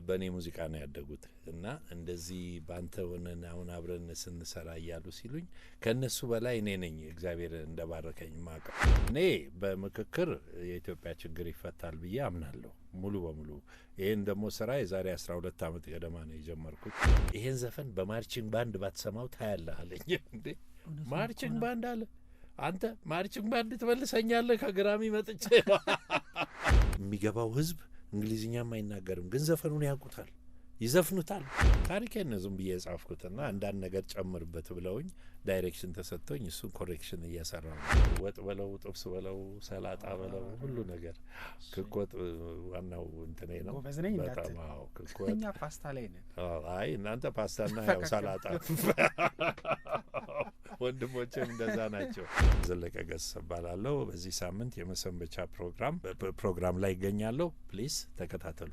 በኔ ሙዚቃ ነው ያደጉት እና እንደዚህ ባንተ ሆነን አሁን አብረን ስንሰራ እያሉ ሲሉኝ ከነሱ በላይ እኔ ነኝ እግዚአብሔር እንደባረከኝ ማቀው። እኔ በምክክር የኢትዮጵያ ችግር ይፈታል ብዬ አምናለሁ ሙሉ በሙሉ። ይሄን ደግሞ ስራ የዛሬ 12 አመት ገደማ ነው የጀመርኩት። ይሄን ዘፈን በማርቺንግ ባንድ ባትሰማው ታያለህ አለኝ። እንዴ ማርቺንግ ባንድ አለ? አንተ ማርቺንግ ባንድ ትመልሰኛለህ? ከግራሚ መጥቼ የሚገባው ህዝብ እንግሊዝኛም አይናገርም፣ ግን ዘፈኑን ያውቁታል፣ ይዘፍኑታል። ታሪኬን ነው ዝም ብዬ የጻፍኩትና አንዳንድ ነገር ጨምርበት ብለውኝ ዳይሬክሽን ተሰጥቶኝ እሱን ኮሬክሽን እየሰራው ነው። ወጥ በለው፣ ጥብስ በለው፣ ሰላጣ በለው፣ ሁሉ ነገር ክኮት ዋናው እንትኔ ነው። በጣም አዎ፣ ክኮት እኛ ፓስታ ላይ ነን። አይ እናንተ ፓስታና ያው ሰላጣ ወንድሞቼም እንደዛ ናቸው። ዘለቀ ገሰሰ እባላለሁ። በዚህ ሳምንት የመሰንበቻ ፕሮግራም ላይ ይገኛለሁ። ፕሊዝ ተከታተሉ።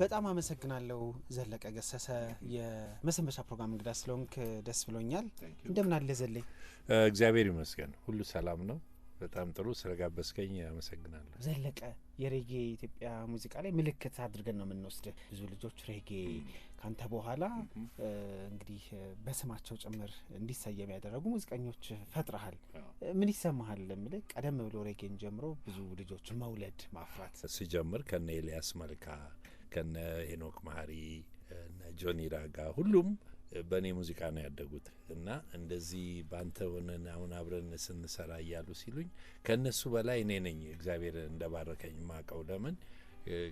በጣም አመሰግናለሁ ዘለቀ ገሰሰ። የመሰንበቻ ፕሮግራም እንግዳ ስለሆንክ ደስ ብሎኛል። እንደምን አለ ዘለኝ? እግዚአብሔር ይመስገን ሁሉ ሰላም ነው። በጣም ጥሩ ስለጋበዝከኝ አመሰግናለሁ። ዘለቀ የሬጌ ኢትዮጵያ ሙዚቃ ላይ ምልክት አድርገን ነው የምንወስድ። ብዙ ልጆች ሬጌ ካንተ በኋላ እንግዲህ በስማቸው ጭምር እንዲሰየም ያደረጉ ሙዚቀኞች ፈጥረሃል። ምን ይሰማሃል? ምልክ ቀደም ብሎ ሬጌን ጀምሮ ብዙ ልጆች መውለድ ማፍራት ሲጀምር ከነ ኤልያስ መልካ፣ ከነ ሄኖክ ማህሪ፣ እነ ጆኒ ራጋ ሁሉም በኔ ሙዚቃ ነው ያደጉት እና እንደዚህ ባንተ ሆነን አሁን አብረን ስንሰራ እያሉ ሲሉኝ ከነሱ በላይ እኔ ነኝ እግዚአብሔር እንደባረከኝ ማቀው። ለምን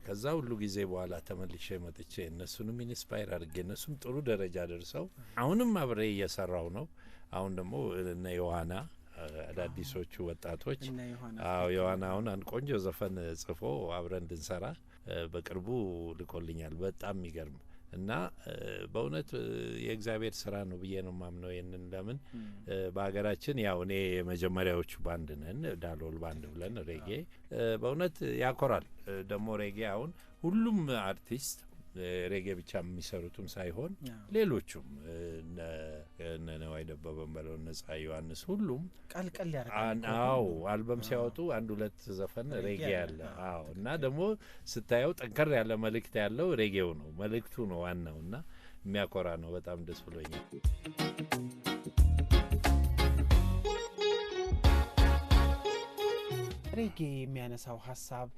ከዛ ሁሉ ጊዜ በኋላ ተመልሼ መጥቼ እነሱንም ኢንስፓየር አድርጌ እነሱም ጥሩ ደረጃ ደርሰው አሁንም አብሬ እየሰራው ነው። አሁን ደግሞ እነ ዮሐና አዳዲሶቹ ወጣቶች ዮሐና አሁን አንድ ቆንጆ ዘፈን ጽፎ አብረን እንድንሰራ በቅርቡ ልኮልኛል። በጣም የሚገርም እና በእውነት የእግዚአብሔር ስራ ነው ብዬ ነው ማምነው። ይሄንን ለምን በሀገራችን ያው እኔ የመጀመሪያዎቹ ባንድ ነን፣ ዳሎል ባንድ ብለን ሬጌ በእውነት ያኮራል። ደግሞ ሬጌ አሁን ሁሉም አርቲስት ሬጌ ብቻ የሚሰሩትም ሳይሆን ሌሎቹም እነ ነዋይ ደበበን በለው እነ ፀሐይ ዮሐንስ ሁሉም ቀልቀል ያደርጋል። አዎ አልበም ሲያወጡ አንድ ሁለት ዘፈን ሬጌ ያለ አዎ። እና ደግሞ ስታየው ጠንከር ያለ መልእክት ያለው ሬጌው ነው፣ መልእክቱ ነው ዋናው እና የሚያኮራ ነው። በጣም ደስ ብሎኛል። ሬጌ የሚያነሳው ሀሳብ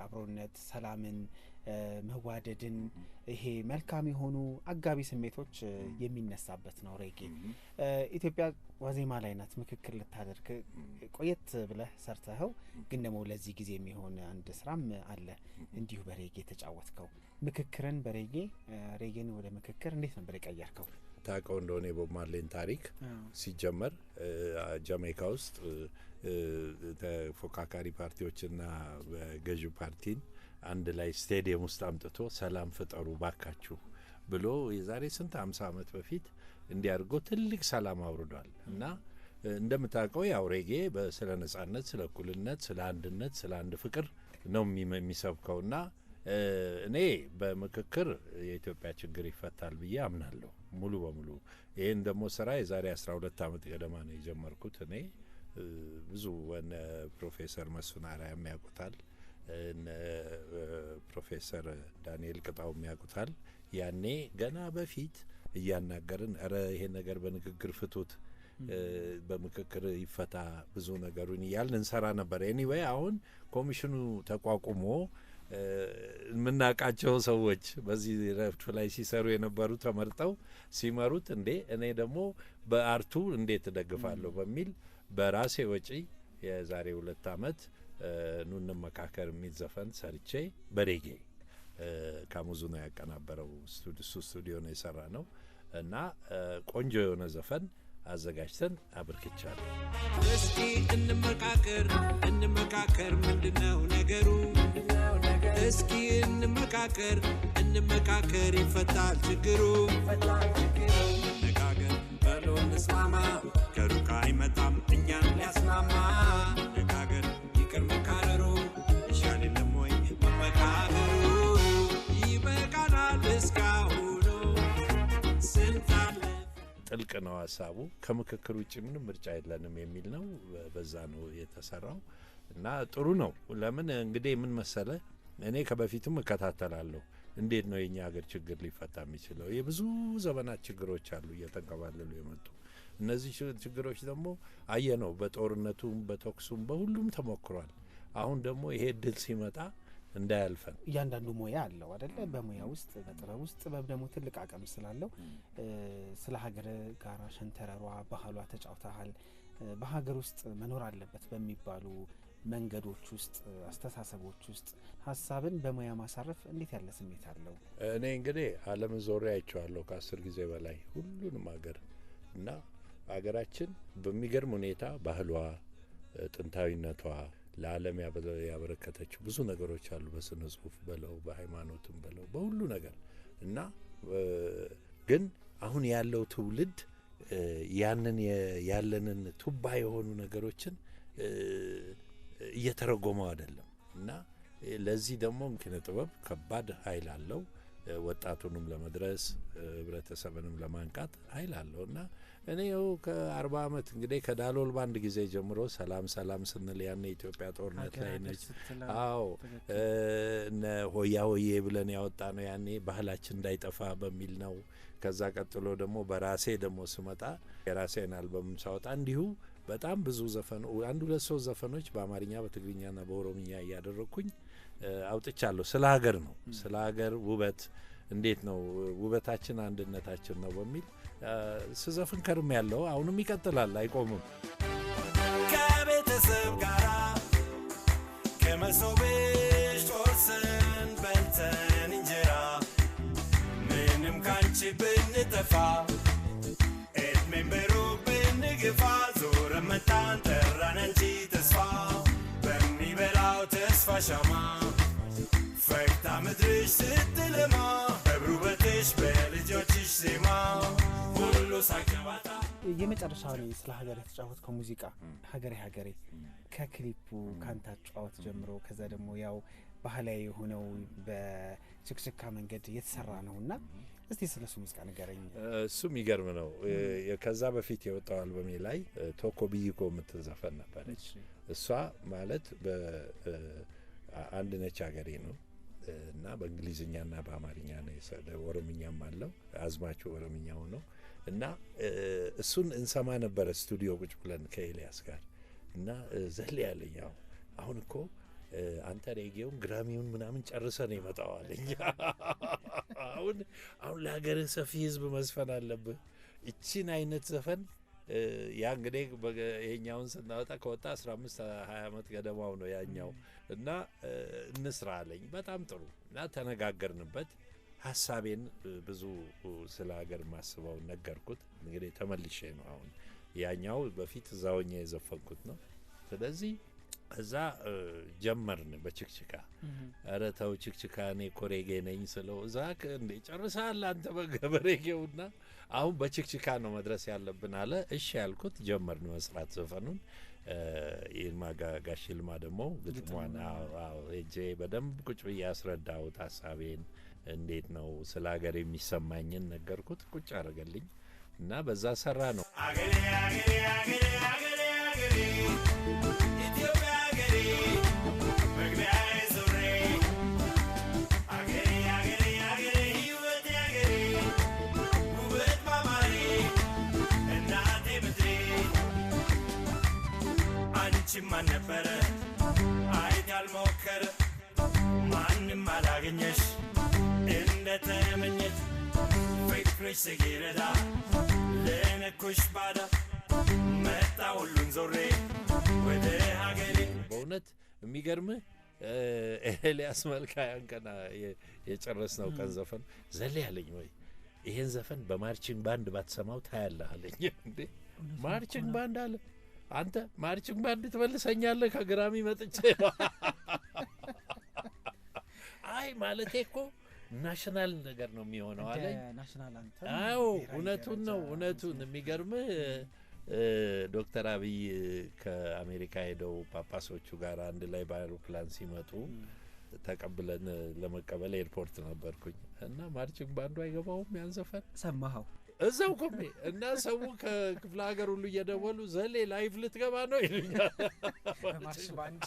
አብሮነት፣ ሰላምን፣ መዋደድን ይሄ መልካም የሆኑ አጋቢ ስሜቶች የሚነሳበት ነው። ሬጌ ኢትዮጵያ ዋዜማ ላይ ናት። ምክክር ልታደርግ ቆየት ብለህ ሰርተኸው ግን ደግሞ ለዚህ ጊዜ የሚሆን አንድ ስራም አለ እንዲሁ በሬጌ ተጫወትከው። ምክክርን በሬጌ ሬጌን ወደ ምክክር እንዴት ነበር የቀየርከው? ታውቀው እንደሆነ የቦብ ማርሌን ታሪክ ሲጀመር ጃሜይካ ውስጥ ተፎካካሪ ፓርቲዎችና በገዢ ፓርቲን አንድ ላይ ስቴዲየም ውስጥ አምጥቶ ሰላም ፍጠሩ ባካችሁ ብሎ የዛሬ ስንት 50 አመት በፊት እንዲያርጎ ትልቅ ሰላም አውርዷል። እና እንደምታውቀው ያው ሬጌ ስለ ነጻነት፣ ስለ እኩልነት፣ ስለ አንድነት፣ ስለ አንድ ፍቅር ነው የሚሰብከውና እኔ በምክክር የኢትዮጵያ ችግር ይፈታል ብዬ አምናለሁ ሙሉ በሙሉ። ይሄን ደግሞ ስራ የዛሬ 12 አመት ገደማ ነው የጀመርኩት። እኔ ብዙ ወነ ፕሮፌሰር መስፍን አርአያ የሚያውቁታል፣ ፕሮፌሰር ዳንኤል ቅጣው የሚያውቁታል። ያኔ ገና በፊት እያናገርን እረ ይሄን ነገር በንግግር ፍቱት፣ በምክክር ይፈታ ብዙ ነገሩን እያልን እንሰራ ነበር። ኤኒዌይ አሁን ኮሚሽኑ ተቋቁሞ የምናውቃቸው ሰዎች በዚህ ረፍት ላይ ሲሰሩ የነበሩ ተመርጠው ሲመሩት እንዴ እኔ ደግሞ በአርቱ እንዴት እደግፋለሁ በሚል በራሴ ወጪ የዛሬ 2 አመት ኑን መካከር የሚል ዘፈን ሰርቼ በሬጌ ካሙዙ ነው ያቀናበረው፣ ስቱዲዮ ነው የሰራ ነው እና ቆንጆ የሆነ ዘፈን አዘጋጅተን አብርክቻለሁ። እስኪ እንመካከር ምንድነው ነገሩ? እስኪ እንመካከር ይፈታል ችግሩ። ነጋገር በሎ እንስማማ፣ ከሩቅ አይመጣም እኛን ሊያስማማ። ነጋገር ይቅር መካረሩ ይሻል የለም ወይ መመካከሩ? ይበቃናል እስካሁኑ ስንታለ ጥልቅ ነው ሀሳቡ። ከምክክር ውጭ ምንም ምርጫ የለንም የሚል ነው። በዛ ነው የተሰራው እና ጥሩ ነው። ለምን እንግዲህ ምን መሰለ እኔ ከበፊቱም እከታተላለሁ እንዴት ነው የኛ ሀገር ችግር ሊፈታ የሚችለው። የብዙ ዘመናት ችግሮች አሉ እየተንከባለሉ የመጡ እነዚህ ችግሮች ደግሞ አየነው በጦርነቱም በተኩሱም በሁሉም ተሞክሯል። አሁን ደግሞ ይሄ ድል ሲመጣ እንዳያልፈን እያንዳንዱ ሙያ አለው አይደለ? በሙያ ውስጥ በጥበብ ውስጥ ጥበብ ደግሞ ትልቅ አቅም ስላለው ስለ ሀገር ጋራ ሸንተረሯ ባህሏ ተጫውተሃል። በሀገር ውስጥ መኖር አለበት በሚባሉ መንገዶች ውስጥ አስተሳሰቦች ውስጥ ሀሳብን በሙያ ማሳረፍ እንዴት ያለ ስሜት አለው? እኔ እንግዲህ ዓለም ዞሬ አይቼዋለሁ ከ10 ጊዜ በላይ ሁሉንም ሀገር እና ሀገራችን በሚገርም ሁኔታ ባህሏ ጥንታዊነቷ ለዓለም ያበረከተችው ብዙ ነገሮች አሉ። በስነ ጽሁፍ በለው በሃይማኖትም በለው በሁሉ ነገር እና ግን አሁን ያለው ትውልድ ያንን ያለንን ቱባ የሆኑ ነገሮችን እየተረጎመው አይደለም እና ለዚህ ደግሞ ኪነ ጥበብ ከባድ ኃይል አለው። ወጣቱንም ለመድረስ ህብረተሰብንም ለማንቃት ኃይል አለው እና እኔ ከ40 ዓመት እንግዲህ ከዳሎል ባንድ ጊዜ ጀምሮ ሰላም ሰላም ስንል ያኔ ኢትዮጵያ ጦርነት ላይ ነች። አዎ እነ ሆያ ሆዬ ብለን ያወጣ ነው ያኔ ባህላችን እንዳይጠፋ በሚል ነው። ከዛ ቀጥሎ ደግሞ በራሴ ደግሞ ስመጣ የራሴን አልበም ሳወጣ እንዲሁ በጣም ብዙ ዘፈን 1-2-3 ዘፈኖች በአማርኛ በትግርኛና በኦሮምኛ እያደረኩኝ አውጥቻለሁ። ስለ ሀገር ነው ስለ ሀገር ውበት እንዴት ነው ውበታችን አንድነታችን ነው በሚል ስዘፍን ከርም ያለው አሁንም ይቀጥላል አይቆምም። ከቤተሰብ ጋራ ከመሶብሽ ጦርስን በልተን እንጀራ ምንም ካንቺ ብንጠፋ እድሜን በሩቅ ብንግፋ ዞረ መጣን ጠራን እንጂ ተስፋ በሚበላው ተስፋ ሻማ ፈክታ ምድርሽ ስትለማ በብሩበትሽ በልጆችሽ ዜማ ሁሉ ሳይገባታ። የመጨረሻው ላይ ስለ ሀገር የተጫወትከው ሙዚቃ ሀገሬ ሀገሬ ከክሊፑ ካንተ አጫወት ጀምሮ ከዛ ደግሞ ያው ባህላዊ የሆነው በችክችካ መንገድ የተሰራ ነውና እስቲ ስለሱ ሙዚቃ ንገረኝ። እሱ የሚገርም ነው። ከዛ በፊት የወጣው አልበሜ ላይ ቶኮ ቢይኮ የምትዘፈን ነበረች። እሷ ማለት በአንድ ነች ሀገሬ ነው እና በእንግሊዝኛና በአማርኛ ነው ኦሮምኛም አለው አዝማቹ ኦሮምኛው ነው እና እሱን እንሰማ ነበረ ስቱዲዮ ቁጭ ብለን ከኤልያስ ጋር እና ዘል ያለኝ አሁን እኮ አንተ ሬጌውን ግራሚውን ምናምን ጨርሰን ይመጣዋለኝ አሁን ለሀገርህ ሰፊ ህዝብ መስፈን አለብህ እቺን አይነት ዘፈን ያ እንግዲህ ይሄኛውን ስናወጣ ከወጣ 15-20 ዓመት ገደማው ነው ያኛው እና እንስራ አለኝ። በጣም ጥሩ እና ተነጋገርንበት። ሀሳቤን ብዙ ስለ ሀገር ማስበው ነገርኩት። እንግዲህ ተመልሼ ነው አሁን ያኛው በፊት እዛውኛ የዘፈንኩት ነው። ስለዚህ እዛ ጀመርን በችክችካ። ኧረ ተው ችክችካ እኔ ኮሬጌ ነኝ ስለው እዛ እንዴ ጨርሰሃል አንተ በገበሬጌውና አሁን በችክችካ ነው መድረስ ያለብን አለ። እሺ ያልኩት ጀመርን መስራት ዘፈኑን። ይልማ ጋሽ ይልማ ደግሞ ግጥሟን እጄ በደንብ ቁጭ ብዬ ያስረዳሁት ሀሳቤን እንዴት ነው ስለ ሀገር የሚሰማኝን ነገርኩት። ቁጭ አደረገልኝ እና በዛ ሰራ ነው። አገሬ አገሬ አገሬ አገሬ አገሬ ኢትዮጵያ አገሬ መግቢያዬ ዞሬ አገሬ አገሬ አገሬ ሕይወቴ አገሬ ውበት ማማሬ እናቴ ምድሬ አንቺም ማን ነበረ አይት ያልሞከረ ማንም አላገኘሽ እንደተመኘች ፍቅርሽ ጽጌረዳ ለነኩሽ ባዳ መጣ ሁሉን ዞሬ ወደ ሀገሬ። በእውነት የሚገርምህ ኤልያስ መልካ ያን ቀን የጨረስነው ቀን ዘፈን ዘሌ ያለኝ ወይ ይሄን ዘፈን በማርቺንግ ባንድ ባትሰማው ታያለህ አለኝ። እንዴ ማርቺንግ ባንድ አለ አንተ ማርቺንግ ባንድ ትመልሰኛለህ ከግራሚ መጥቼ አይ ማለቴ እኮ ናሽናል ነገር ነው የሚሆነው አለኝ። አዎ እውነቱን ነው እውነቱን። የሚገርምህ ዶክተር አብይ ከአሜሪካ ሄደው ጳጳሶቹ ጋር አንድ ላይ በአይሮፕላን ሲመጡ ተቀብለን ለመቀበል ኤርፖርት ነበርኩኝ እና ማርቺንግ ባንዱ አይገባውም ያን ዘፈን ሰማኸው? እዛው ቆሜ እና ሰው ከክፍለ ሀገር ሁሉ እየደወሉ ዘሌ ላይቭ ልትገባ ነው ይሉኛል። ማርሽ ባንድ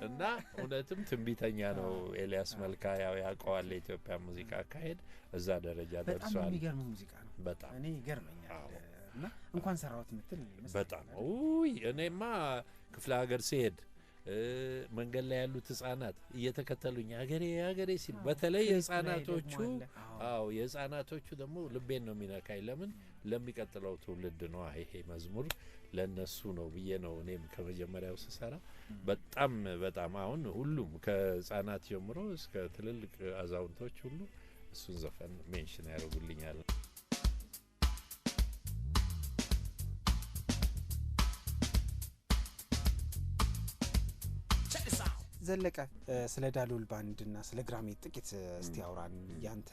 እና እውነትም ትንቢተኛ ነው ኤልያስ መልካ። ያው ያውቀዋል የኢትዮጵያ ሙዚቃ አካሄድ እዛ ደረጃ ደርሷል። በጣም የሚገርም ሙዚቃ ነው። በጣም እኔ ይገርመኛል። እና እንኳን ሰራሁት ምትል በጣም ውይ እኔማ ክፍለ ሀገር ሲሄድ መንገድ ላይ ያሉት ህጻናት እየተከተሉኝ ሀገሬ ሲል በተለይ የህጻናቶቹ የህጻናቶቹ ደግሞ ልቤን ነው የሚነካኝ። ለምን ለሚቀጥለው ትውልድ ነው ይሄ መዝሙር ለነሱ ነው ብዬ ነው እኔም ከመጀመሪያው ስሰራ በጣም አሁን ሁሉም ከህጻናት ጀምሮ እስከ ትልልቅ አዛውንቶች ሁሉ እሱን ዘፈን ሜንሽን ያደርጉልኛል። ዘለቀ ስለ ዳሎል ባንድና ስለ ግራሚ ጥቂት እስቲ አውራን። ያንተ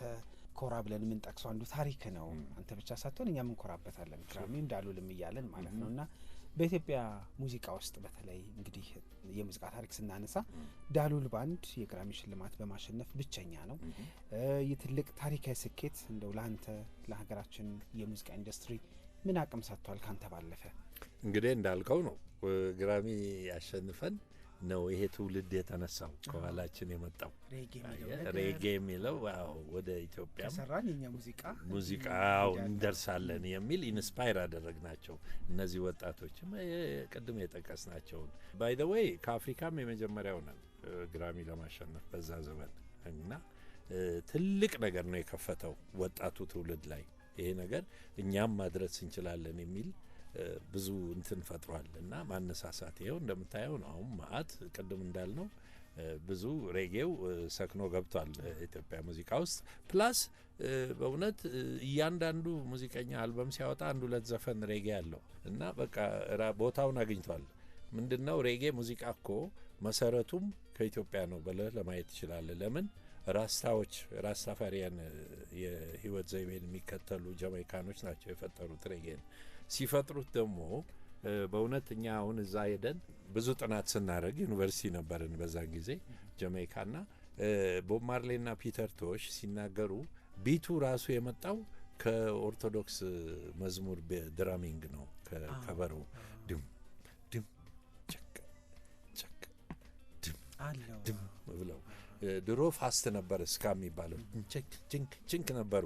ኮራ ብለን ምን ጠቅሰው አንዱ ታሪክ ነው። አንተ ብቻ ሳትሆን እኛም እንኮራበታለን ግራሚም ዳሎልም እያለን ማለት ነውና በኢትዮጵያ ሙዚቃ ውስጥ በተለይ እንግዲህ የሙዚቃ ታሪክ ስናነሳ ዳሎል ባንድ የግራሚ ሽልማት በማሸነፍ ብቸኛ ነው። የትልቅ ታሪካዊ ስኬት እንደው ለአንተ ለሀገራችን የሙዚቃ ኢንዱስትሪ ምን አቅም ሰጥቷል ካንተ ባለፈ? እንግዲህ እንዳልከው ነው ግራሚ ያሸንፈን ነው ይሄ ትውልድ የተነሳው ከኋላችን የመጣው ሬጌ የሚለው ወደ ኢትዮጵያ ሰራን የኛ ሙዚቃው እንደርሳለን የሚል ኢንስፓየር አደረግናቸው። እነዚህ ወጣቶችም ቅድም የጠቀስናቸው ባይ ዘ ዌይ ከአፍሪካም የመጀመሪያው ነን ግራሚ ለማሸነፍ በዛ ዘመን እና ትልቅ ነገር ነው የከፈተው ወጣቱ ትውልድ ላይ ይሄ ነገር እኛም ማድረስ እንችላለን የሚል ብዙ እንትን ፈጥሯል እና ማነሳሳት ይሄው እንደምታየው ነው። አሁን ማአት ቅድም እንዳልነው ብዙ ሬጌው ሰክኖ ገብቷል ኢትዮጵያ ሙዚቃ ውስጥ። ፕላስ በእውነት እያንዳንዱ ሙዚቀኛ አልበም ሲያወጣ አንድ ሁለት ዘፈን ሬጌ አለው እና በቃ ቦታውን አግኝቷል። ምንድነው ሬጌ ሙዚቃ እኮ መሰረቱም ከኢትዮጵያ ነው ብለህ ለማየት ትችላለህ። ለምን ራስታፋሪያን የህይወት ዘይቤን የሚከተሉ ጃማይካኖች ናቸው የፈጠሩት ሬጌን። ሲፈጥሩት ደግሞ በእውነት እኛ አሁን እዛ ሄደን ብዙ ጥናት ስናደርግ ዩኒቨርሲቲ ነበርን በዛን ጊዜ ጃማይካና ቦብ ማርሌና ፒተር ቶሽ ሲናገሩ ቢቱ ራሱ የመጣው ከኦርቶዶክስ መዝሙር ድራሚንግ ነው። ከበሮ ድም ድም ቸክ ቸክ ድም ድም ብለው ድሮ ፋስት ነበር እስካ የሚባለው ችንክ ነበሩ።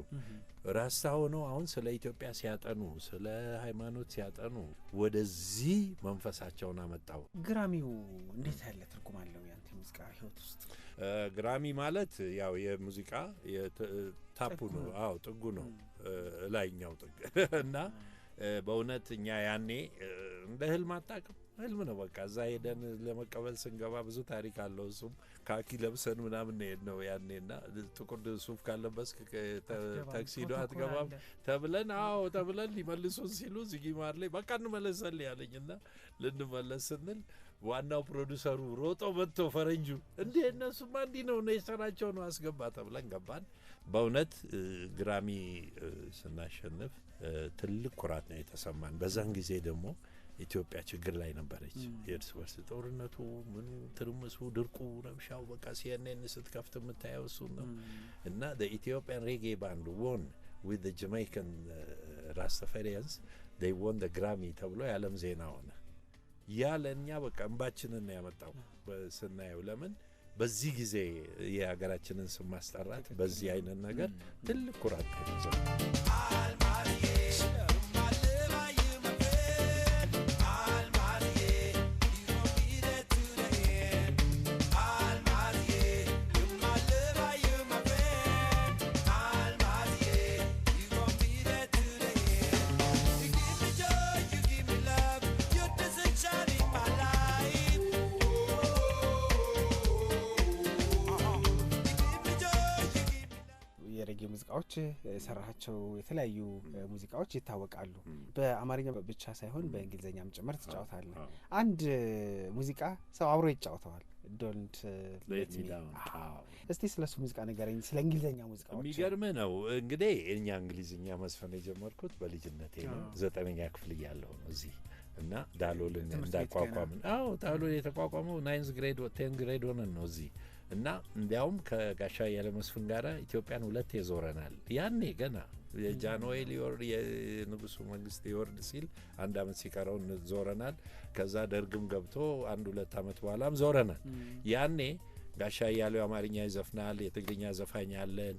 ራስታ ሆነው አሁን ስለ ኢትዮጵያ ሲያጠኑ ስለ ሃይማኖት ሲያጠኑ ወደዚህ መንፈሳቸውን አመጣው። ግራሚው እንዴት ያለ ትርጉም አለው ያንተ ሙዚቃ ህይወት ውስጥ? ግራሚ ማለት ያው የሙዚቃ ታፑ ነው። ጥጉ ነው ላይኛው ጥግ እና በእውነት እኛ ያኔ እንደ ህልም አጣቅም ህልም ነው በቃ እዛ ሄደን ለመቀበል ስንገባ ብዙ ታሪክ አለው። እሱም ካኪ ለብሰን ምናምን ነው ያኔና ጥቁር ሱፍ ካለበስ ታክሲዶ አትገባም ተብለን ሊመልሱን ሲሉ ዚጊማር ላይ በቃ እንመለሳለን ያለኝና ልንመለስ ስንል ዋናው ፕሮዲውሰሩ ሮጦ መጥቶ ፈረንጁ እንዴ እነሱማ እንዲህ ነው የሰራቸው ነው አስገባ ተብለን ገባን። በእውነት ግራሚ ስናሸንፍ ትልቅ ኩራት ነው የተሰማን። በዛን ጊዜ ደግሞ ኢትዮጵያ ችግር ላይ ነበረች። የእርስ በርስ ጦርነቱ ምኑ ትርምሱ ድርቁ ረብሻው በቃ ሲኤንኤን ስትከፍት የምታየው እሱ ነው እና the Ethiopian reggae band won with the Jamaican Rastafarians they won the Grammy ተብሎ የዓለም ዜና ሆነ። ያ ለእኛ በቃ እንባችንን ያመጣው ስናየው። ለምን በዚህ ጊዜ የሀገራችንን ስም ማስጠራት በዚህ አይነት ነገር ትልቅ ኩራት ነው። ሙዚቃዎች የሰራቸው የተለያዩ ሙዚቃዎች ይታወቃሉ። በአማርኛ ብቻ ሳይሆን በእንግሊዘኛም ጭምር ትጫወታለህ። አንድ ሙዚቃ ሰው አብሮ ይጫወተዋል ዶንት ሌት ሚ ዳውን። እስቲ ስለሱ ሙዚቃ ንገረኝ፣ ስለ እንግሊዘኛ ሙዚቃዎች። የሚገርምህ ነው እንግዲህ እኛ እንግሊዝኛ መስፈን የጀመርኩት በልጅነቴ ነው። 9ኛ ክፍል እያለሁ ነው እዚህ እና ዳሎልን እንዳቋቋምን። ዳሎል የተቋቋመው 9th grade 10th grade ሆነን ነው እዚህ እና እንዲያውም ከጋሻ ያለመስፍን ጋር ኢትዮጵያን 2 ዞረናል። ያኔ ገና የጃንሆይ ሊወርድ የንጉሱ መንግስት ይወርድ ሲል 1 አመት ሲቀረው ዞረናል። ከዛ ደርግም ገብቶ 1-2 አመት በኋላም ዞረናል። ያኔ ጋሻ ያለው አማርኛ ይዘፍናል፣ የትግርኛ ዘፋኝ አለን።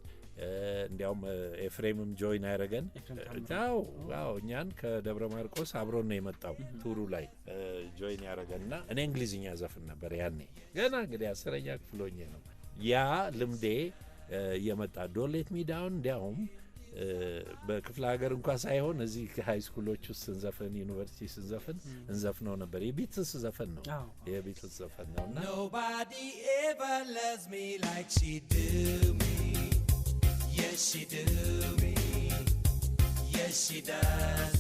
እንዲያውም ኤፍሬምም ጆይን ያደረገን ዋው እኛን ከደብረ ማርቆስ አብሮን ነው የመጣው ቱሩ ላይ ጆይን ያደረገንና እኔ እንግሊዝኛ ዘፍን ነበር ያኔ ገና እንግዲህ 10ኛ ክፍል ሆኜ ነው ያ ልምዴ የመጣ ዶሌት ሚ ዳውን። እንዲያውም በክፍለ ሀገር እንኳን ሳይሆን እዚህ ሃይ ስኩሎች ውስጥ ስንዘፍን ዩኒቨርሲቲ ስንዘፍን እንዘፍነው ነበር። የቢትልስ ዘፈን ነው የቢትልስ ዘፈን ነውና Nobody ever loves me like she do me. Yes, she do me. Yes, she does.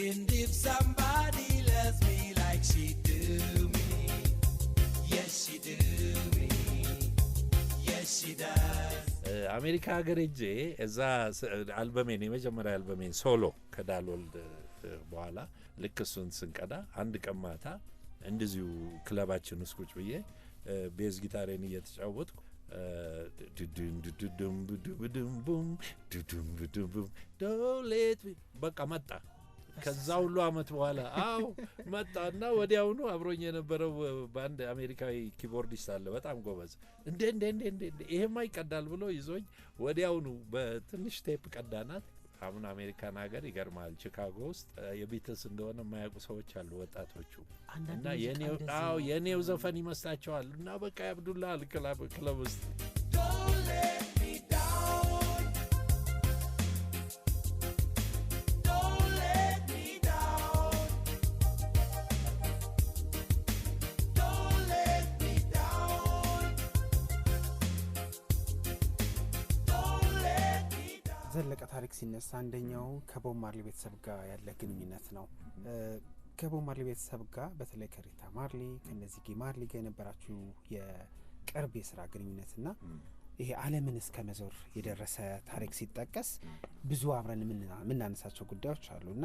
And if somebody loves me like she do me, yes, she do me. Yes, she does. አሜሪካ ሀገር ሄጄ እዛ አልበሜን የመጀመሪያ አልበሜን ሶሎ ከዳልወልድ በኋላ ልክ እሱን ስንቀዳ አንድ ቀን ማታ እንደዚሁ ክለባችን ውስጥ ቁጭ ብዬ ቤዝ ጊታሬን እየተጫወትኩ ዶሌት በቃ መጣ። ከዛ ሁሉ አመት በኋላ መጣና ወዲያውኑ አብሮኝ የነበረው ባንድ አሜሪካዊ ኪቦርዲስት አለ በጣም ጎበዝ። እንዴ ይሄማ ይቀዳል ብሎ ይዞኝ ወዲያውኑ በትንሽ ቴፕ ቀዳናት። አሁን አሜሪካን ሀገር ይገርማል ቺካጎ ውስጥ የቢትልስ እንደሆነ የማያውቁ ሰዎች አሉ ወጣቶቹ እና የኔው ዘፈን ይመስላቸዋል እና በቃ ያብዱላ ክለብ ውስጥ ዘለቀ ታሪክ ሲነሳ አንደኛው ከቦብ ማርሊ ቤተሰብ ጋር ያለ ግንኙነት ነው። ከቦብ ማርሊ ቤተሰብ ጋር በተለይ ከሪታ ማርሊ ከነዚህ ማርሊ ጋር የነበራችሁ የቅርብ የስራ ግንኙነትና ይሄ ዓለምን እስከ መዞር የደረሰ ታሪክ ሲጠቀስ ብዙ አብረን የምናነሳቸው ጉዳዮች አሉና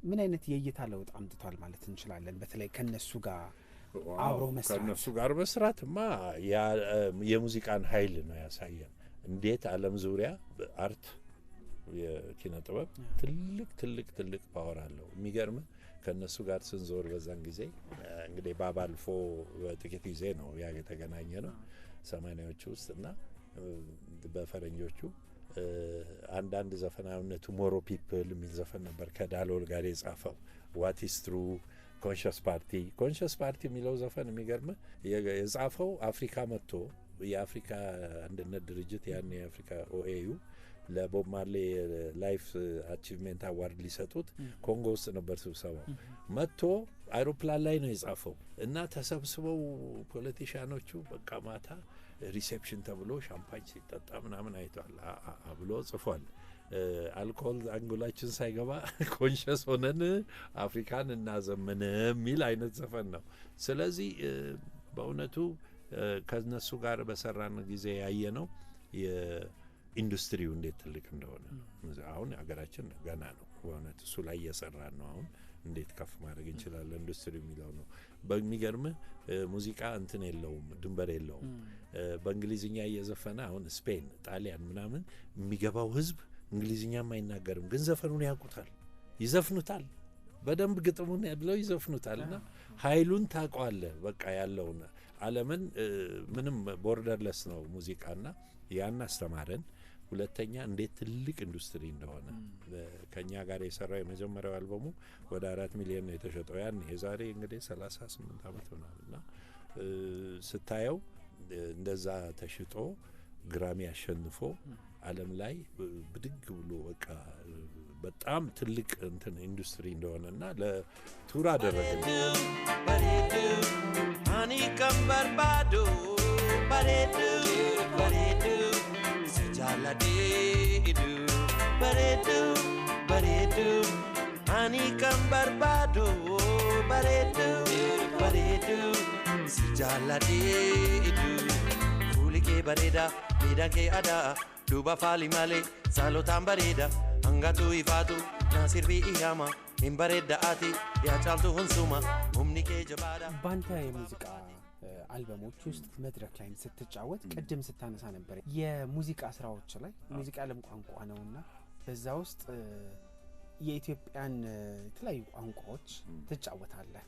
ምን አይነት የእይታ ለውጥ አምጥቷል ማለት እንችላለን? በተለይ ከነሱ ጋር አብሮ መስራት ከነሱ ጋር መስራትማ የሙዚቃን ኃይል ነው ያሳየን። እንዴት ዓለም ዙሪያ አርት የኪነ ጥበብ ትልቅ ፓወር አለው። የሚገርም ከነሱ ጋር ስንዞር በዛን ጊዜ እንግዲህ ባባልፎ በጥቂት ጊዜ ነው ያ የተገናኘ ነው 80ዎቹ ውስጥና በፈረንጆቹ አንዳንድ ዘፈናዊነቱ ሞሮ ፒፕል የሚል ዘፈን ነበር ከዳሎል ጋር የጻፈው ዋት ኢዝ ትሩ ኮንሽስ ፓርቲ የሚለው ዘፈን የሚገርም የጻፈው አፍሪካ መጥቶ የአፍሪካ አንድነት ድርጅት ያን የአፍሪካ ኦኤዩ ለቦብ ማርሌ ላይፍ አቺቭሜንት አዋርድ ሊሰጡት ኮንጎ ውስጥ ነበር ስብሰባው። መጥቶ አይሮፕላን ላይ ነው የጻፈው እና ተሰብስበው ፖለቲሻኖቹ በቃ ማታ ሪሴፕሽን ተብሎ ሻምፓኝ ሲጠጣ ምናምን አይቷል ብሎ ጽፏል። አልኮል አንጎላችን ሳይገባ ኮንሽስ ሆነን አፍሪካን እናዘምን የሚል አይነት ዘፈን ነው። ስለዚህ በእውነቱ ከነሱ ጋር በሰራን ጊዜ ያየ ነው የኢንዱስትሪው እንዴት ትልቅ እንደሆነ። አሁን ሀገራችን ገና ነው በእውነት እሱ ላይ እየሰራን ነው። አሁን እንዴት ከፍ ማድረግ እንችላለን ኢንዱስትሪው የሚለው ነው። በሚገርም ሙዚቃ እንትን የለውም ድንበር የለውም። በእንግሊዝኛ እየዘፈነ አሁን ስፔን ጣሊያን ምናምን የሚገባው ህዝብ እንግሊዝኛም አይናገርም፣ ግን ዘፈኑን ያውቁታል፣ ይዘፍኑታል፣ በደንብ ግጥሙን ብለው ይዘፍኑታልና ኃይሉን ታውቀዋለህ። በቃ ያለውን ዓለምን ምንም ቦርደርለስ ነው ሙዚቃና ያን አስተማረን። ሁለተኛ እንዴት ትልቅ ኢንዱስትሪ እንደሆነ ከኛ ጋር የሰራው የመጀመሪያው አልበሙ ወደ 4 ሚሊዮን ነው የተሸጠው። ያን የዛሬ እንግዲህ 38 አመት ሆኗልና ስታየው እንደዛ ተሽጦ ግራሚ አሸንፎ ዓለም ላይ ብድግ ብሎ በቃ በጣም ትልቅ እንትን ኢንዱስትሪ እንደሆነና ለቱር አደረገ። አኒ ከምበር ባዶ ባሬዱ ባሬዱ ሲጃላዲዱ ባሬዱ ባሬዱ አኒ ከምበር ባዶ ባሬዱ ባሬዱ ሲጃላዲዱ ፉሊኬ ባሬዳ ሚዳኬ አዳ ዱባ ፋሊ ማሌ ሳሎታን ባሬዳ አንጋቱ ይፋቱ ናሲርቢ ኢያማ ኢምባሬዳ አቲ ያጫልቱ ሁንሱማ ሙምኒኬ ጀባዳ። ባንተ የሙዚቃ አልበሞች ውስጥ መድረክ ላይ ስትጫወት ቅድም ስታነሳ ነበር የሙዚቃ ስራዎች ላይ ሙዚቃ ዓለም ቋንቋ ነውና በዛ ውስጥ የኢትዮጵያን የተለያዩ ቋንቋዎች ትጫወታለህ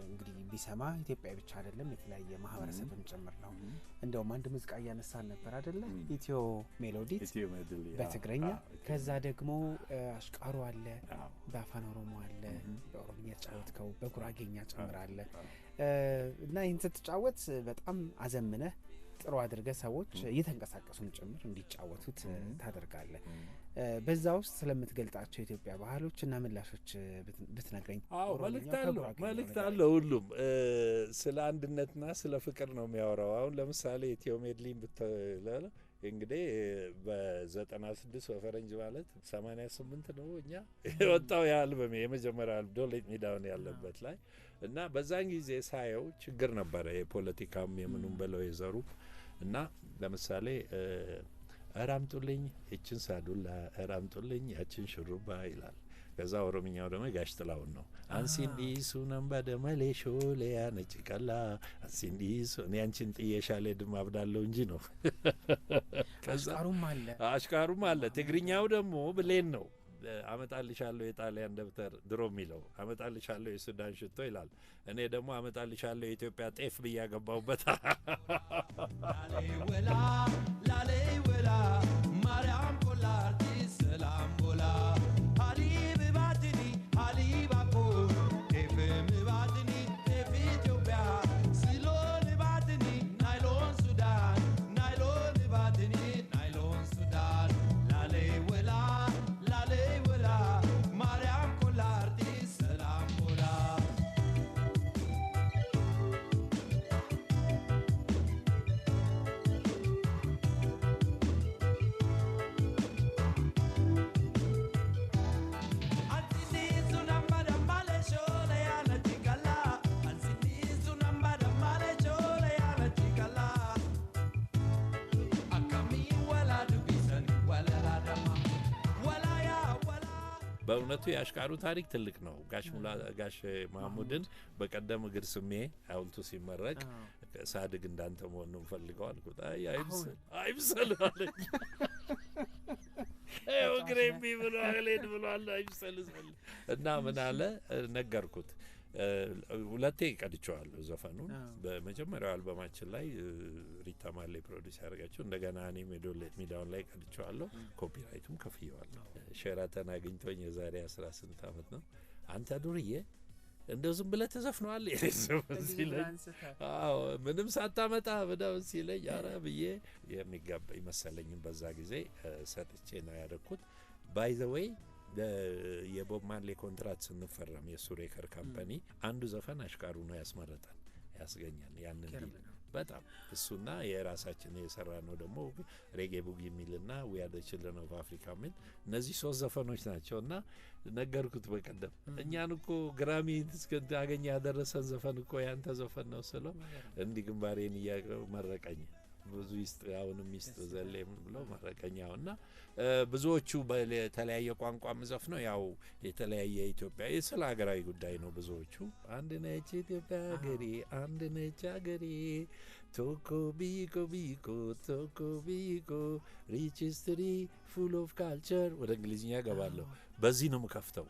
እንግዲህ ቢሰማ ኢትዮጵያ ብቻ አይደለም የተለያየ ማህበረሰብም ጭምር ነው እንደውም አንድ ሙዚቃ ያነሳን ነበር አይደለ ኢትዮ ሜሎዲት በትግረኛ ከዛ ደግሞ አሽቃሩ አለ በአፋን ኦሮሞ አለ በኦሮምኛ ተጫወትከው በጉራጌኛ ጭምር አለ እና ይህን ስትጫወት በጣም አዘምነህ ጥሩ አድርገህ ሰዎች እየተንቀሳቀሱም ጭምር እንዲጫወቱት ታደርጋለህ በዛ ውስጥ ስለምትገልጣቸው ኢትዮጵያ ባህሎችና ምላሾች ብትነግረኝ አዎ መልእክት አለው ሁሉም ስለ አንድነትና ስለ ፍቅር ነው የሚያወራው አሁን ለምሳሌ ኢትዮ ሜድሊን ብትላለ እንግዲህ በ96 በፈረንጅ ማለት 88 ነው እኛ ወጣው የአልበም የመጀመሪያ አልበም ዶሌት ሚዳውን ያለበት ላይ እና በዛን ጊዜ ሳየው ችግር ነበረ የፖለቲካም የምኑም በለው የዘሩ እና ለምሳሌ አራምጡልኝ እችን ሳዱላ አራምጡልኝ ያችን ሽሩባ ይላል ከዛ ኦሮምኛው ደግሞ ጋሽ ጥላውን ነው አንሲንዲሱ ነምባ ደመሌሾ ለያ ነጭቀላ አንሲንዲሱ እኔ አንቺን ጥየሻለ ድም አብዳለው እንጂ ነው ከዛ አሽካሩም አለ ትግርኛው ደግሞ ብሌን ነው አመጣልሻለሁ የጣሊያን ደብተር ድሮ የሚለው አመጣልሻለሁ የሱዳን ሽቶ ይላል እኔ ደግሞ አመጣልሻለሁ የኢትዮጵያ ጤፍ ብያገባውበት ላሌ ወላ ማርያም ኮላርቲ ሰላም ቦላ ሀሊብ ባትኒ ሀሊብ አኮ ጤፍም ባትኒ ጤፍ ኢትዮጵያ ሲሎን ባትኒ ናይሎን ሱዳን ናይሎን ባትኒ ናይሎን ሱዳን ላሌ ወላ ማርያም ኮላርቲ ሰላም ቦላ በእውነቱ ያሽካሩ ታሪክ ትልቅ ነው ጋሽ ማሙድን በቀደም እግር ስሜ ሐውልቱ ሲመረቅ ሳድግ እንዳንተ መሆን ነው ፈልገው አልኩት አይብሰል አለኝ እግሬም ብሎ አለኝ ብሎ አለ አይብሰል እና ምን አለ ነገርኩት ሁለቴ ቀድቼዋለሁ ዘፈኑን በመጀመሪያው አልበማችን ላይ ሪታ ማሌ ፕሮዲዩስ ያደረጋቸው እንደገና እኔም ዶሌት ሚዳውን ላይ ቀድቼዋለሁ ኮፒራይቱም ከፍየዋለሁ ሼራተን አግኝቶኝ የዛሬ 18 ዓመት ነው አንተ ዱርዬ እንደው ዝም ብለህ ተዘፍነዋል ሲለኝ አዎ ምንም ሳታመጣ በዳው ሲለኝ ኧረ ብዬ የሚጋባ ይመሰለኝም በዛ ጊዜ ሰጥቼ ነው ያደረኩት ባይ ዘ ዌይ የቦብ ማርሌ ኮንትራት ስንፈረም የሱ ሬከር ካምፓኒ አንዱ ዘፈን አሽካሩ ነው ያስመረጣል ያስገኛል ያንን ዲል በጣም እሱና የራሳችን የሰራ ነው ደግሞ ሬጌ ቡጊ ሚልና we are the children of Africa ሚል እነዚህ ሶስት ዘፈኖች ናቸውና ነገርኩት በቀደም እኛን እኮ ግራሚ እስከታገኝ ያደረሰን ዘፈን እኮ ያንተ ዘፈን ነው ስለው እንዲ ግንባሬን ያመረቀኝ ብዙ ይስጣውንም ይስጥ ዘለም ብሎ ማረቀኛውና ብዙዎቹ በተለያየ ቋንቋ መዘፍ ነው ያው የተለያየ ኢትዮጵያ የስለ ሀገራዊ ጉዳይ ነው ብዙዎቹ አንድ ነች ኢትዮጵያ ሀገሬ አንድ ነች ሀገሬ ቶኮ ቢኮ ቢኮ ቶኮ ቢኮ ሪች ሂስትሪ ፉል ኦፍ ካልቸር ወደ እንግሊዝኛ ገባለሁ በዚህ ነው የምከፍተው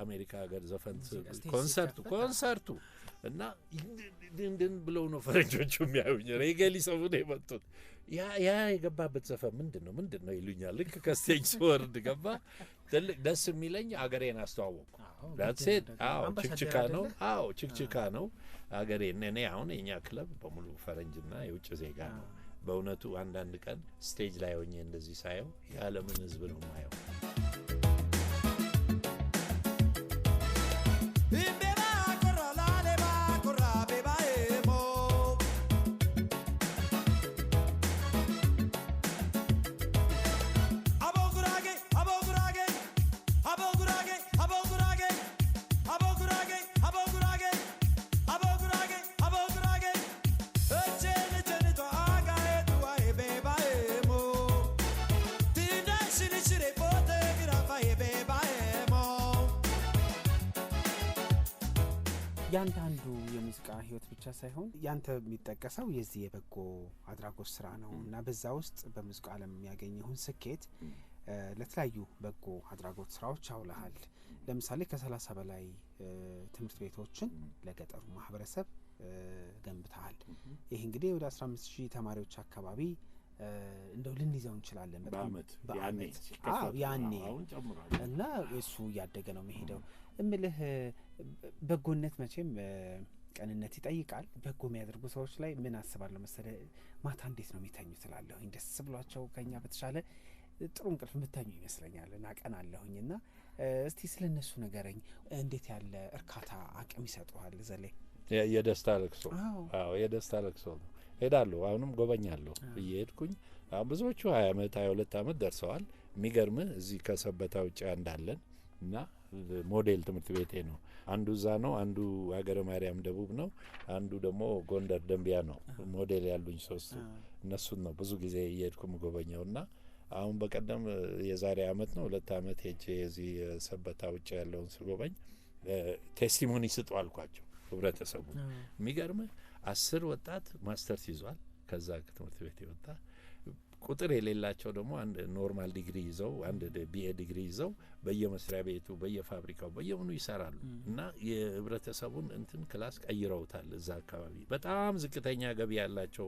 አሜሪካ ሀገር ዘፈን ኮንሰርቱ እና ድንድን ብለው ነው ፈረንጆቹ የሚያዩኝ ሬጌሊ ሰው ነው የመጡት ያ የገባበት ዘፈን ምንድነው ይሉኛል ልክ ከስቴጅ ስወርድ ገባ ትልቅ ደስ የሚለኝ አገሬን አስተዋወቁ ዳትሴት ችክችካ ነው አገሬን እኔ አሁን የኛ ክለብ በሙሉ ፈረንጅና የውጭ ዜጋ ነው በእውነቱ አንዳንድ ቀን ስቴጅ ላይ ሆኜ እንደዚህ ሳየው የዓለምን ህዝብ ነው ማየው ያንዳንዱ የሙዚቃ የሙዚቃ ህይወት ብቻ ሳይሆን ያንተ የሚጠቀሰው የዚህ የበጎ አድራጎት ስራ ነው እና በዛ ውስጥ በሙዚቃ ዓለም የሚያገኘውን ስኬት ለተለያዩ በጎ አድራጎት ስራዎች አውለሃል። ለምሳሌ ከ30 በላይ ትምህርት ቤቶችን ለገጠሩ ማህበረሰብ ገንብተሃል። ይህ እንግዲህ ወደ 15,000 ተማሪዎች አካባቢ እንደው ልንይዘው እንችላለን በአመት ያኔ እና እሱ እያደገ ነው የሚሄደው። እምልህ በጎነት መቼም ቀንነት ይጠይቃል። በጎ የሚያደርጉ ሰዎች ላይ ምን አስባለሁ መሰለ፣ ማታ እንዴት ነው የሚተኙ ትላለሁ። ደስ ብሏቸው ከኛ በተሻለ ጥሩ እንቅልፍ የምተኙ ይመስለኛል እና ቀን አለሁኝ እና እስቲ ስለነሱ ነገረኝ። እንዴት ያለ እርካታ አቅም ይሰጡሃል? ዘሌ የደስታ ለቅሶ የደስታ ለቅሶ ነው። ሄዳለሁ፣ አሁንም ጎበኛለሁ እየሄድኩኝ። አሁን ብዙዎቹ 20 ዓመት 22 ዓመት ደርሰዋል። የሚገርምህ እዚህ ከሰበታ ውጭ እንዳለን እና ሞዴል ትምህርት ቤቴ ነው። አንዱ እዛ ነው፣ አንዱ ሀገረ ማርያም ደቡብ ነው፣ አንዱ ደግሞ ጎንደር ደንቢያ ነው። ሞዴል ያሉኝ 3 እነሱን ነው ብዙ ጊዜ እየሄድኩ ጎበኛው እና አሁን በቀደም የዛሬ አመት ነው 2 ዓመት ሄጄ እዚህ ሰበታ ውጭ ያለውን ስጎበኝ ቴስቲሞኒ ስጡ አልኳቸው ህብረተሰቡ። የሚገርምህ 10 ወጣት ማስተርስ ይዟል ከዛ ትምህርት ቤት የወጣ ቁጥር የሌላቸው ደግሞ አንድ ኖርማል ዲግሪ ይዘው አንድ ቢኤ ዲግሪ ይዘው በየመስሪያ ቤቱ በየፋብሪካው በየምኑ ይሰራሉ እና የህብረተሰቡን እንትን ክላስ ቀይረውታል። እዛ አካባቢ በጣም ዝቅተኛ ገቢ ያላቸው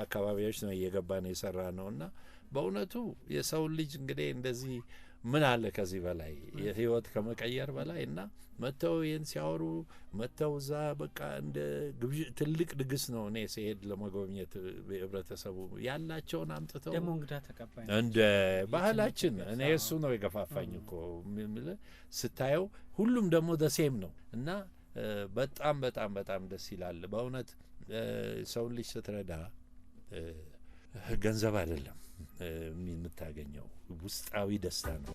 አካባቢዎች ነው እየገባን የሰራ ነውና በእውነቱ የሰው ልጅ እንግዲህ እንደዚህ ምን አለ ከዚህ በላይ የህይወት ከመቀየር በላይ እና መተው ይህን ሲያወሩ መተው እዛ በቃ እንደ ትልቅ ድግስ ነው። እኔ ሲሄድ ለመጎብኘት ህብረተሰቡ ያላቸውን አምጥተው ደግሞ እንግዳ ተቀባይ እንደ ባህላችን እኔ እሱ ነው የገፋፋኝ እኮ ስታየው ሁሉም ደግሞ ደሴም ነው እና በጣም በጣም በጣም ደስ ይላል በእውነት። ሰውን ልጅ ስትረዳ ገንዘብ አይደለም የምታገኘው፣ ውስጣዊ ደስታ ነው።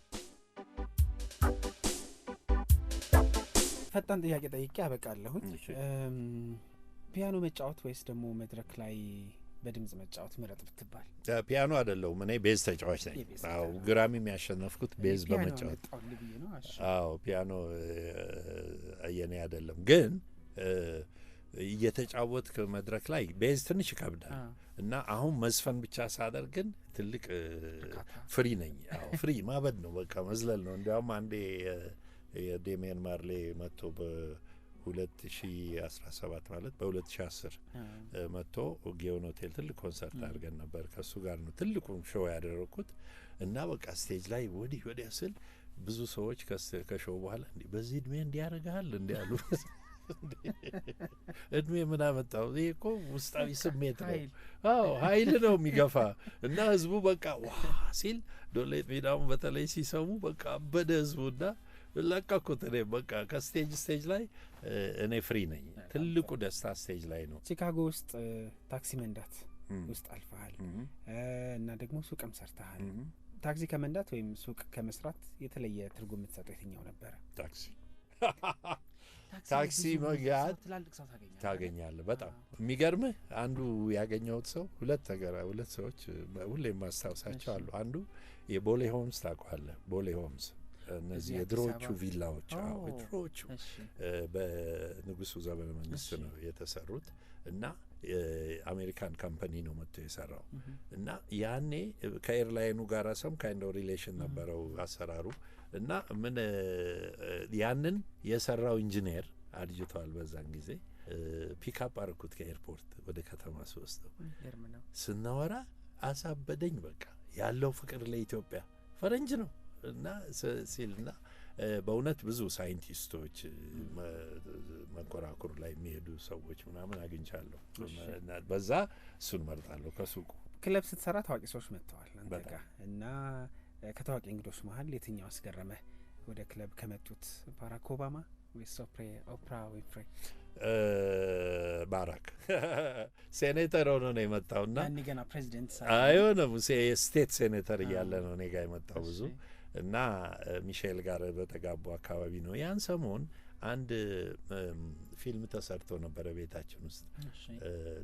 ፈጣን ጥያቄ ጠይቄ አበቃለሁኝ። ፒያኖ መጫወት ወይስ ደግሞ መድረክ ላይ በድምጽ መጫወት ምረጥ ብትባል? ፒያኖ አይደለሁም እኔ ቤዝ ተጫዋች ነኝ። አዎ ግራሚ የሚያሸነፍኩት ቤዝ በመጫወት አዎ ፒያኖ የኔ አይደለም። ግን እየተጫወትክ መድረክ ላይ ቤዝ ትንሽ ይከብዳል እና አሁን መዝፈን ብቻ ሳደርግ ግን ትልቅ ፍሪ ነኝ። አዎ ፍሪ ማበድ ነው በቃ መዝለል ነው። እንዲያውም አንዴ የዴሚየን ማርሌ መጥቶ በ2017 ማለት በ2010 መጥቶ ጊዮን ሆቴል ትልቅ ኮንሰርት አድርገን ነበር። ከሱ ጋር ነው ትልቁን ሾው ያደረኩት እና በቃ ስቴጅ ላይ ወዲህ ወዲያ ስል ብዙ ሰዎች ከሾው በኋላ እንዴ በዚህ እድሜ እንዲያረጋል እንዴ አሉ። እድሜ ምን አመጣው? ይሄ እኮ ውስጣዊ ስሜት ነው። አዎ ኃይል ነው የሚገፋ እና ህዝቡ በቃ ዋ ሲል ዶሌት ሜዳውን በተለይ ሲሰሙ በቃ አበደ ህዝቡና ለቀኩት። እኔ በቃ ከስቴጅ ላይ እኔ ፍሪ ነኝ። ትልቁ ደስታ ስቴጅ ላይ ነው። ቺካጎ ውስጥ ታክሲ መንዳት ውስጥ አልፈሃል እና ደግሞ ሱቅም ሰርተሃል። ታክሲ ከመንዳት ወይም ሱቅ ከመስራት የተለየ ትርጉም የምትሰጠው የትኛው ነበረ? ታክሲ መጋት ታገኛለህ። በጣም የሚገርምህ አንዱ ያገኘሁት ሰው ሁለት ሰዎች ሁሌ የማስታውሳቸው አሉ። አንዱ የቦሌ ሆምስ ታውቀዋለህ? ቦሌ ሆምስ እነዚህ የድሮዎቹ ቪላዎች የድሮዎቹ በንጉሱ ዘመነ መንግስት ነው የተሰሩት እና የአሜሪካን ካምፓኒ ነው መጥቶ የሰራው እና ያኔ ከኤርላይኑ ጋር ሰም ካይንድ ኦፍ ሪሌሽን ነበረው አሰራሩ እና ምን ያንን የሰራው ኢንጂነር አድጅቷል። በዛን ጊዜ ፒክአፕ አረኩት ከኤርፖርት ወደ ከተማ ስወስደው ስናወራ አሳበደኝ። በቃ ያለው ፍቅር ለኢትዮጵያ ፈረንጅ ነው እና ሲልና በእውነት ብዙ ሳይንቲስቶች መንኮራኩር ላይ የሚሄዱ ሰዎች ምናምን አግኝቻለሁ እና በዛ እሱን መርጣለሁ። ከሱቁ ክለብ ስትሰራ ታዋቂ ሰዎች መጥተዋል አንተ ጋር እና ከታዋቂ እንግዶች መሀል የትኛው አስገረመህ? ወደ ክለብ ከመጡት ባራክ ኦባማ ወይስ ኦፕራ ዊንፍሬ? ባራክ ሴኔተር ሆኖ ነው የመጣውና ያኔ ገና ፕሬዚደንት አይሆንም ስቴት ሴኔተር እያለ ነው እኔ ጋር የመጣው ብዙ እና ሚሼል ጋር በተጋቡ አካባቢ ነው። ያን ሰሞን አንድ ፊልም ተሰርቶ ነበረ ቤታችን ውስጥ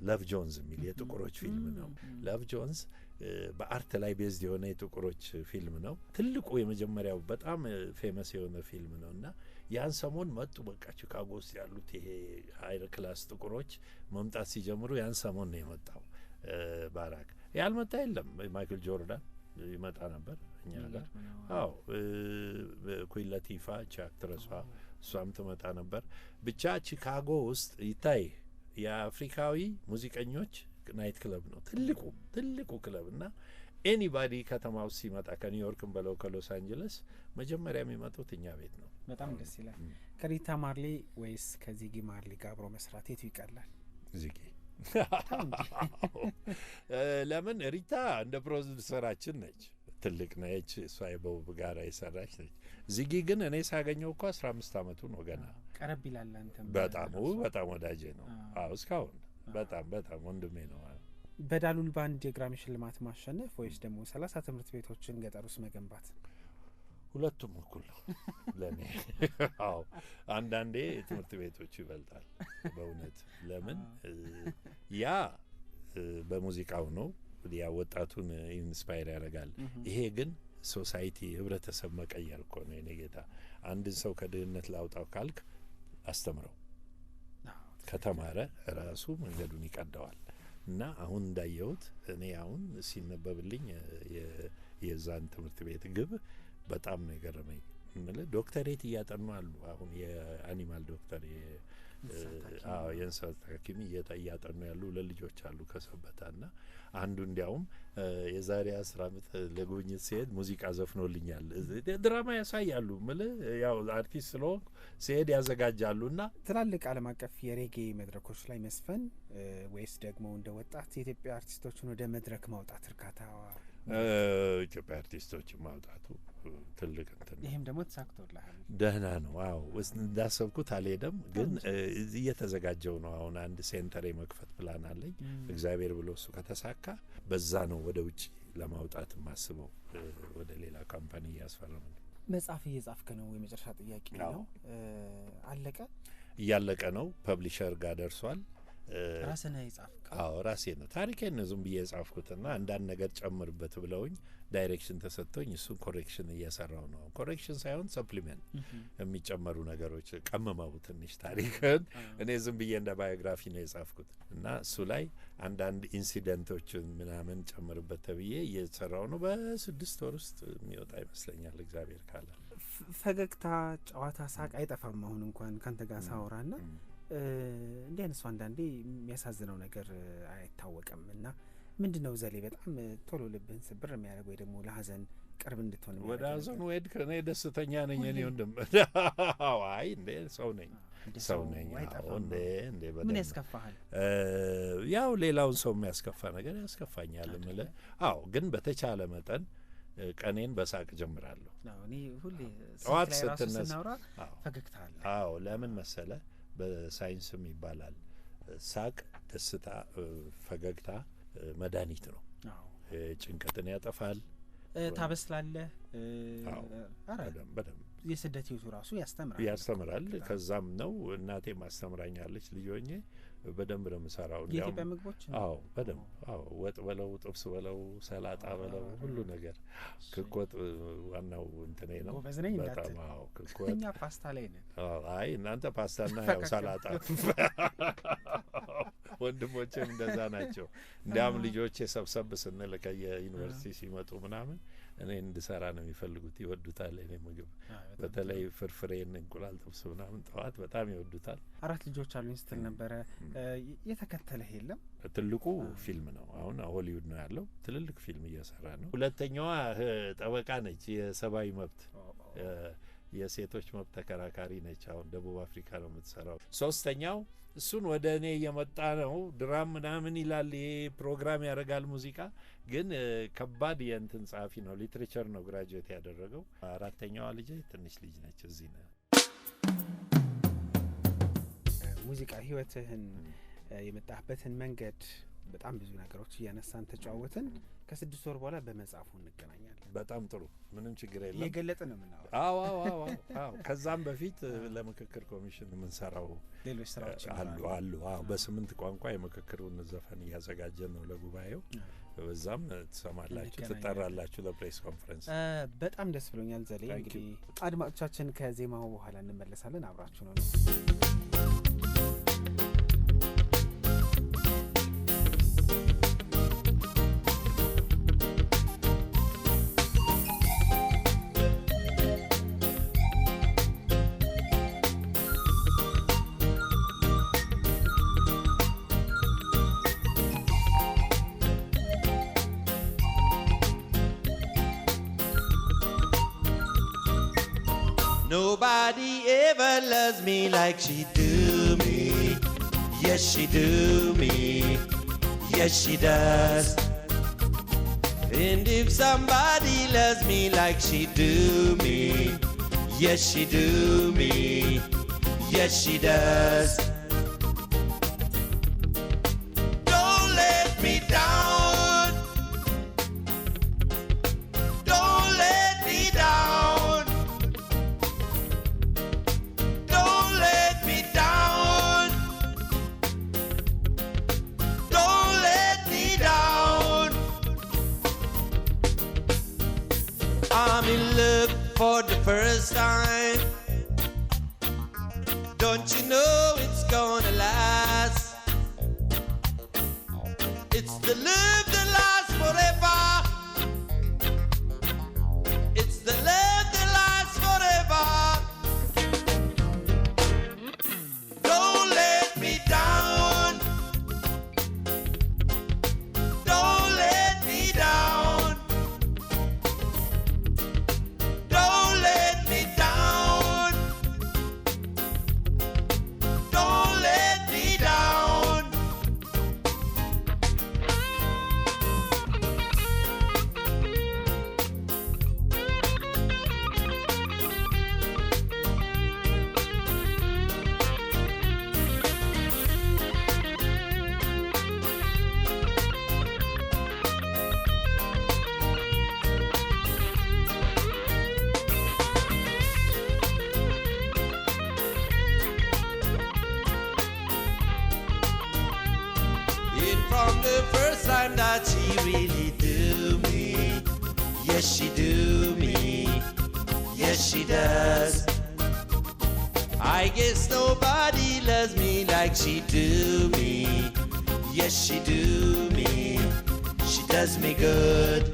ለቭ ጆንስ የሚል የጥቁሮች ፊልም ነው። ለቭ ጆንስ በአርት ላይ ቤዝድ የሆነ የጥቁሮች ፊልም ነው። ትልቁ የመጀመሪያው በጣም ፌመስ የሆነ ፊልም ነው እና ያን ሰሞን መጡ። በቃ ቺካጎ ውስጥ ያሉት ይሄ ሃይር ክላስ ጥቁሮች መምጣት ሲጀምሩ ያን ሰሞን ነው የመጣው ባራክ። ያልመጣ የለም። ማይክል ጆርዳን ይመጣ ነበር እኛ ጋር። አዎ ኩዊን ላቲፋ አክትረሷ እሷም ትመጣ ነበር። ብቻ ቺካጎ ውስጥ ይታይ የአፍሪካዊ ሙዚቀኞች ናይት ክለብ ነው ትልቁ ክለብ እና ኤኒባዲ ከተማ ውስጥ ሲመጣ ከኒውዮርክም በለው ከሎስ አንጀለስ መጀመሪያ የሚመጡት እኛ ቤት ነው። በጣም ደስ ይላል። ከሪታ ማርሊ ወይስ ከዚጊ ማርሊ ጋር አብሮ መስራት የቱ ይቀላል? ዚጊ። ለምን ሪታ እንደ ፕሮዲውሰራችን ነች፣ ትልቅ ነች። እሷ የበውብ ጋራ የሰራች ነች። ዚጊ ግን እኔ ሳገኘው እኮ 15 አመቱ ነው ገና። ቀረብ ይላል። አንተም በጣም ወዳጄ ነው። አዎ እስካሁን በጣም ወንድሜ ነው። በዳሉል ባንድ የግራሚ ሽልማት ማሸነፍ ወይስ ደግሞ 30 ትምህርት ቤቶችን ገጠር ውስጥ መገንባት? ሁለቱም እኩል ነው ለኔ። አዎ አንዳንዴ ትምህርት ቤቶቹ ይበልጣል በእውነት። ለምን ያ በሙዚቃው ነው፣ ያ ወጣቱን ኢንስፓየር ያደርጋል። ይሄ ግን ሶሳይቲ ህብረተሰብ መቀየር እኮ ነው የኔ ጌታ። አንድን ሰው ከድህነት ላውጣው ካልክ አስተምረው፣ ከተማረ ራሱ መንገዱን ይቀደዋል። እና አሁን እንዳየሁት እኔ አሁን ሲነበብልኝ የዛን ትምህርት ቤት ግብ በጣም ነው የገረመኝ። ዶክተሬት እያጠኑ አሉ አሁን የአኒማል ዶክተር የእንስሳት ሐኪም እያጠኑ ያሉ ለልጆች አሉ ከሰበታ። እና አንዱ እንዲያውም የዛሬ 10 አመት ለጉብኝት ሲሄድ ሙዚቃ ዘፍኖልኛል። ድራማ ያሳያሉ ያው አርቲስት ስለሆንኩ ሲሄድ ያዘጋጃሉ። እና ትላልቅ ዓለም አቀፍ የሬጌ መድረኮች ላይ መስፈን ወይስ ደግሞ እንደ ወጣት የኢትዮጵያ አርቲስቶችን ወደ መድረክ ማውጣት እርካታ? ኢትዮጵያ አርቲስቶችን ማውጣቱ ትልቅ እንትን። ይሄም ደግሞ ተሳክቶልሃል? ደህና ነው። አዎ እንዳሰብኩት አልሄደም፣ ግን እየተዘጋጀው ነው። አሁን አንድ ሴንተር የመክፈት ፕላን አለኝ። እግዚአብሔር ብሎ እሱ ከተሳካ በዛ ነው ወደ ውጭ ለማውጣት ማስበው። ወደ ሌላ ካምፓኒ እያስፈረሙ ነው። መጽሐፍ እየጻፍክ ነው? የመጨረሻ ጥያቄ ነው። አለቀ? እያለቀ ነው። ፐብሊሸር ጋር ደርሷል። ራስህ ነህ የጻፍከው? አዎ ራሴ ነው። ታሪኬን ነው ዝም ብዬ የጻፍኩትና አንዳንድ ነገር ጨምርበት ብለውኝ ዳይሬክሽን ተሰጥቶኝ እሱን ኮሬክሽን እየሰራው ነው። ኮሬክሽን ሳይሆን ሰፕሊሜንት የሚጨመሩ ነገሮች ቀመመው ትንሽ ታሪክን። እኔ ዝም ብዬ እንደ ባዮግራፊ ነው የጻፍኩት እና እሱ ላይ አንዳንድ ኢንሲደንቶችን ምናምን ጨምርበት ተብዬ እየሰራው ነው። በ6 ወር ውስጥ የሚወጣ ይመስለኛል እግዚአብሔር ካለ። ፈገግታ፣ ጨዋታ፣ ሳቅ አይጠፋም። አሁን እንኳን ካንተ ጋር ሳወራና እንዲህ አይነሱ አንዳንዴ የሚያሳዝነው ነገር አይታወቅም። እና ምንድነው ዘሌ በጣም ቶሎ ልብህን ስብር የሚያደርግ ወይ ደግሞ ለሀዘን ቅርብ እንድትሆን? ወደ ሀዘን ወድ ከኔ ደስተኛ ነኝ እኔ ወንድም። አይ እንዴ ሰው ነኝ። እንዴ ምን ያስከፋሃል? ያው ሌላውን ሰው የሚያስከፋ ነገር ያስከፋኛል እምልህ። አዎ ግን በተቻለ መጠን ቀኔን በሳቅ ጀምራለሁ። እኔ ሁሌ ጠዋት ስትነሳ ፈገግታ አለ። አዎ ለምን መሰለ በሳይንስም ይባላል ሳቅ፣ ደስታ፣ ፈገግታ መድኃኒት ነው። ጭንቀትን ያጠፋል። ታበስላለህ። በደንብ የስደት ህይወቱ ራሱ ያስተምራል። ከዛም ነው እናቴም አስተምራኛለች ልጅ ሆኜ በደንብ ነው የምሰራው። የኢትዮጵያ ምግቦች በደንብ ወጥ በለው፣ ጥብስ በለው፣ ሰላጣ በለው፣ ሁሉ ነገር ክኮት ዋናው እንትኔ ነው። በጣም ክኮት። እኛ ፓስታ ላይ ነን። አይ እናንተ ፓስታና ያው ሰላጣ። ወንድሞቼም እንደዛ ናቸው። እንዲያውም ልጆቼ ሰብሰብ ስንል ከየዩኒቨርሲቲ ሲመጡ ምናምን እኔ እንድሰራ ነው የሚፈልጉት። ይወዱታል እኔ ምግብ፣ በተለይ ፍርፍሬን፣ እንቁላል ጥብስ ምናምን ጠዋት በጣም ይወዱታል። 4 ልጆች አሉኝ ስትል ነበረ። የተከተለህ የለም? ትልቁ ፊልም ነው አሁን ሆሊውድ ነው ያለው። ትልልቅ ፊልም እየሰራ ነው። ሁለተኛዋ ጠበቃ ነች፣ የሰብአዊ መብት የሴቶች መብት ተከራካሪ ነች። አሁን ደቡብ አፍሪካ ነው የምትሰራው። ሶስተኛው እሱን ወደ እኔ እየመጣ ነው። ድራም ምናምን ይላል፣ ይሄ ፕሮግራም ያደርጋል ሙዚቃ፣ ግን ከባድ የእንትን ጸሐፊ ነው። ሊትሬቸር ነው ግራጁዌት ያደረገው። 4ተኛዋ ልጅ ትንሽ ልጅ ነች። እዚህ ነው ሙዚቃ ህይወትህን የመጣህበትን መንገድ በጣም ብዙ ነገሮች እያነሳን ተጫወትን። ከ6 ወር በኋላ በመጽሐፉ እንገናኛለን። በጣም ጥሩ ምንም ችግር የለም። እየገለጥን ነው የምናወራው። አዎ ከዛም በፊት ለምክክር ኮሚሽን የምንሰራው ሌሎች ስራዎች አሉ። በ8 ቋንቋ የምክክሩን ዘፈን እያዘጋጀን ነው ለጉባኤው። በዛም ትሰማላችሁ፣ ትጠራላችሁ ለፕሬስ ኮንፈረንስ። በጣም ደስ ብሎኛል ዘሌ። እንግዲህ አድማጮቻችን ከዜማው በኋላ እንመለሳለን። አብራችሁ ነው። Nobody ever loves me like she do me. Yes, she do me. Yes, she does. And if somebody loves me like she do me, yes, she do me. Yes, she does. Don't let me down. Don't let me down. Don't let me down. Don't let me down. I'm in love for the first time. Don't you know it's gonna last? It's the love that lasts forever. It's the love that lasts forever. Don't let me down. Don't let me down. Don't let me down. Don't let me down. And from the first time that she really do me, yes she do me, yes she does. I guess nobody loves me like she do me, yes she do me, she does me good.